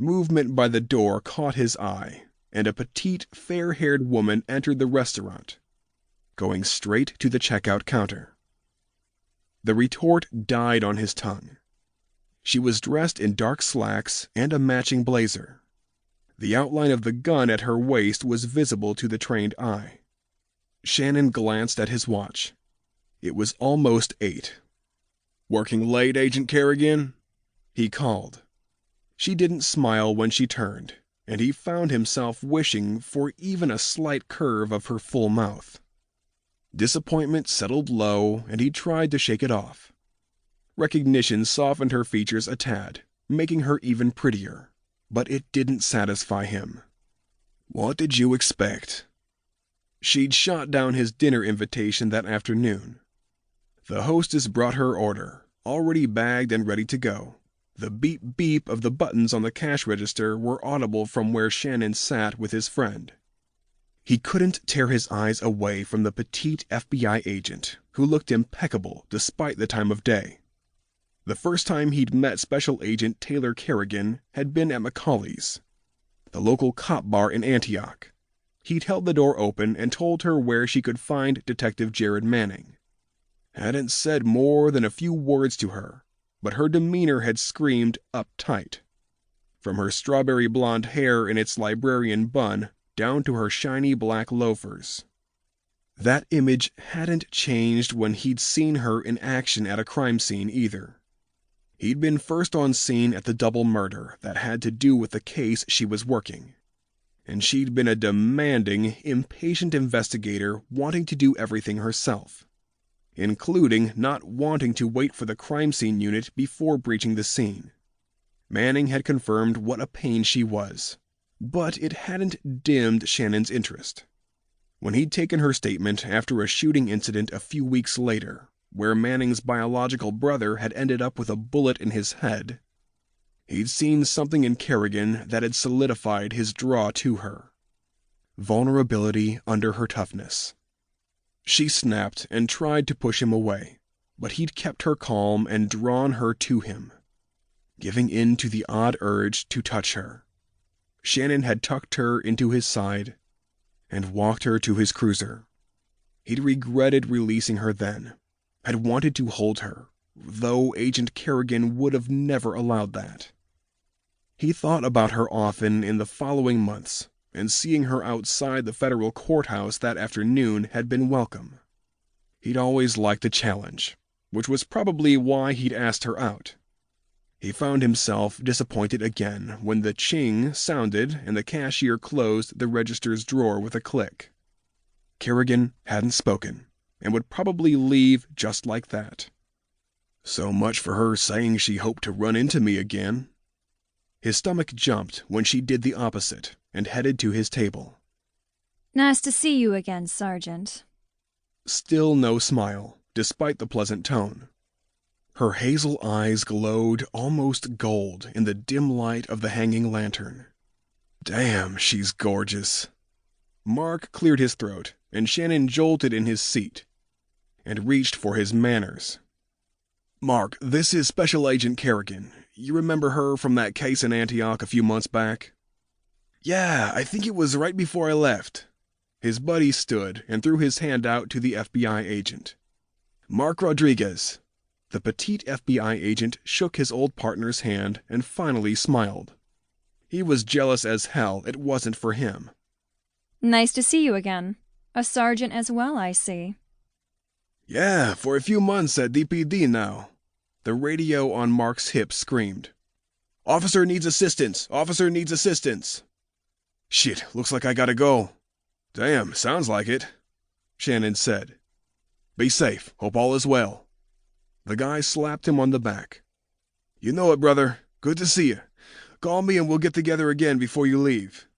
Movement by the door caught his eye, and a petite, fair-haired woman entered the restaurant, going straight to the checkout counter. The retort died on his tongue. She was dressed in dark slacks and a matching blazer. The outline of the gun at her waist was visible to the trained eye. Shannon glanced at his watch. It was almost 8. "Working late, Agent Carrigan?" he called. She didn't smile when she turned, and he found himself wishing for even a slight curve of her full mouth. Disappointment settled low, and he tried to shake it off. Recognition softened her features a tad, making her even prettier, but it didn't satisfy him. "What did you expect?" She'd shot down his dinner invitation that afternoon. The hostess brought her order, already bagged and ready to go. The beep-beep of the buttons on the cash register were audible from where Shannon sat with his friend. He couldn't tear his eyes away from the petite FBI agent, who looked impeccable despite the time of day. The first time he'd met Special Agent Taylor Carrigan had been at Macaulay's, the local cop bar in Antioch. He'd held the door open and told her where she could find Detective Jared Manning. Hadn't said more than a few words to her, but her demeanor had screamed uptight. From her strawberry blonde hair in its librarian bun down to her shiny black loafers. That image hadn't changed when he'd seen her in action at a crime scene either. He'd been first on scene at the double murder that had to do with the case she was working. And she'd been a demanding, impatient investigator wanting to do everything herself, including not wanting to wait for the crime scene unit before breaching the scene. Manning had confirmed what a pain she was, but it hadn't dimmed Shannon's interest. When he'd taken her statement after a shooting incident a few weeks later, where Manning's biological brother had ended up with a bullet in his head, he'd seen something in Carrigan that had solidified his draw to her. Vulnerability under her toughness. She snapped and tried to push him away, but he'd kept her calm and drawn her to him, giving in to the odd urge to touch her. Shannon had tucked her into his side and walked her to his cruiser. He'd regretted releasing her then, had wanted to hold her, though Agent Carrigan would have never allowed that. He thought about her often in the following months, and seeing her outside the federal courthouse that afternoon had been welcome. He'd always liked a challenge, which was probably why he'd asked her out. He found himself disappointed again when the ching sounded and the cashier closed the register's drawer with a click. Carrigan hadn't spoken, and would probably leave just like that. So much for her saying she hoped to run into me again. His stomach jumped when she did the opposite and headed to his table. "Nice to see you again, Sergeant." Still no smile, despite the pleasant tone. Her hazel eyes glowed almost gold in the dim light of the hanging lantern. Damn, she's gorgeous. Mark cleared his throat, and Shannon jolted in his seat and reached for his manners. "Mark, this is Special Agent Carrigan. You remember her from that case in Antioch a few months back?" "Yeah, I think it was right before I left." His buddy stood and threw his hand out to the FBI agent. "Mark Rodriguez." The petite FBI agent shook his old partner's hand and finally smiled. He was jealous as hell it wasn't for him. "Nice to see you again. A sergeant as well, I see." "Yeah, for a few months at DPD now." The radio on Mark's hip screamed. "Officer needs assistance! Officer needs assistance!" "Shit, looks like I gotta go." "Damn, sounds like it," Shannon said. "Be safe. Hope all is well." The guy slapped him on the back. "You know it, brother. Good to see you. Call me and we'll get together again before you leave."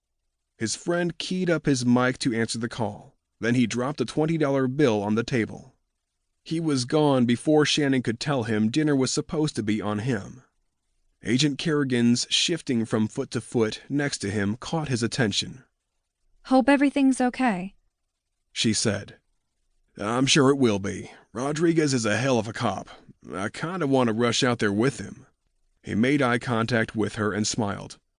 His friend keyed up his mic to answer the call. Then he dropped a $20 bill on the table. He was gone before Shannon could tell him dinner was supposed to be on him. Agent Carrigan's shifting from foot to foot next to him caught his attention. "Hope everything's okay," she said. "I'm sure it will be. Rodriguez is a hell of a cop. I kind of want to rush out there with him." He made eye contact with her and smiled.